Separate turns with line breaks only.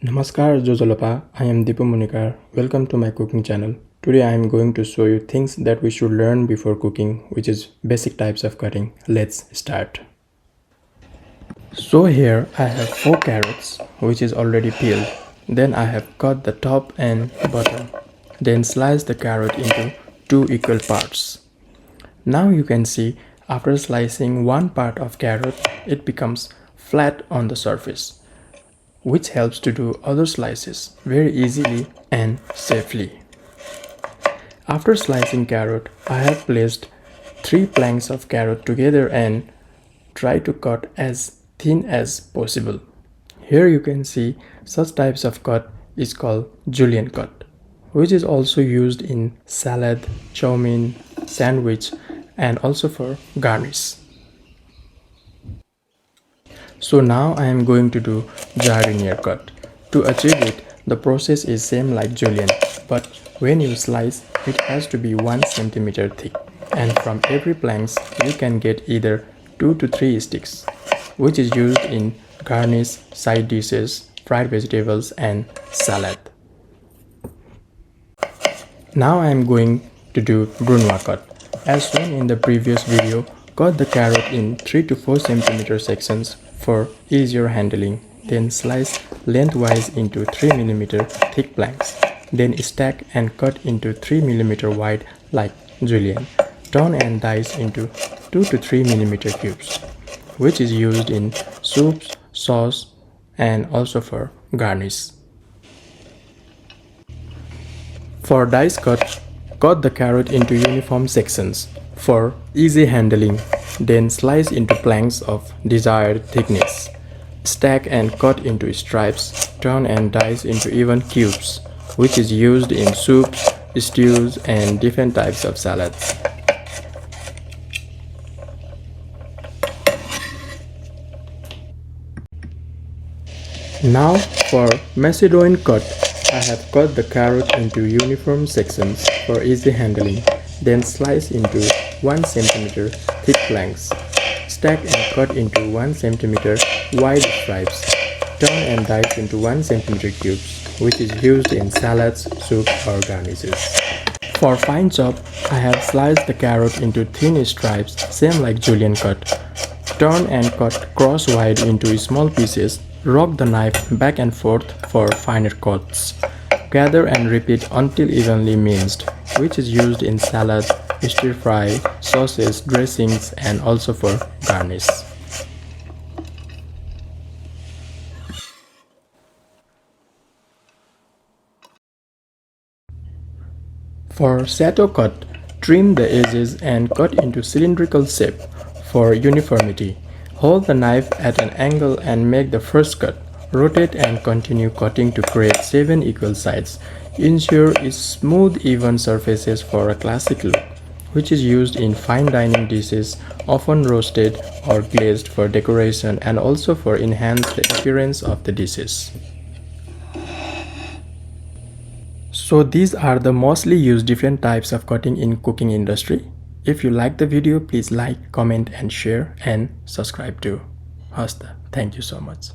Namaskar Jojolopa, I am Deepu Munikar. Welcome to my cooking channel. Today I am going to show you things that we should learn before cooking, which is basic types of cutting. Let's start. So here I have 4 carrots which is already peeled. Then I have cut the top and bottom. Then slice the carrot into 2 equal parts. Now you can see after slicing one part of carrot, it becomes flat on the surface, which helps to do other slices very easily and safely. After slicing carrot, I have placed 3 planks of carrot together and try to cut as thin as possible. Here you can see such types of cut is called Julienne cut, which is also used in salad, chow mein, sandwich and also for garnish. So now I am going to do jardiniere cut. To achieve it, the process is same like Julienne, but when you slice, it has to be 1 centimeter thick. And from every planks, you can get either 2 to 3 sticks, which is used in garnish, side dishes, fried vegetables and salad. Now I am going to do Brunoise cut. As shown in the previous video, cut the carrot in 3 to 4 centimeter sections for easier handling. Then slice lengthwise into 3 mm thick planks. Then stack and cut into 3 mm wide like Julienne. Turn and dice into 2 to 3 mm cubes, which is used in soups, sauce and also for garnish. For dice cut, cut the carrot into uniform sections for easy handling. Then slice into planks of desired thickness. Stack and cut into stripes. Turn and dice into even cubes, which is used in soups, stews and different types of salads. Now for Macedoine cut, I have cut the carrot into uniform sections for easy handling. Then slice into 1 centimeter thick planks. Stack and cut into 1 centimeter wide stripes. Turn and dice into 1 centimeter cubes, which is used in salads, soup or garnishes. For fine chop, I have sliced the carrot into thin stripes, same like Julienne cut. Turn and cut crosswise into small pieces. Rock the knife back and forth for finer cuts. Gather and repeat until evenly minced, which is used in salad, stir fry, sauces, dressings and also for garnish. For Chateau cut, trim the edges and cut into cylindrical shape for uniformity. Hold the knife at an angle and make the first cut. Rotate and continue cutting to create 7 equal sides. Ensure smooth even surfaces for a classic look, which is used in fine dining dishes, often roasted or glazed for decoration and also for enhance the appearance of the dishes. So these are the mostly used different types of cutting in cooking industry. If you like the video, please like, comment and share and subscribe to Hasta. Thank you so much.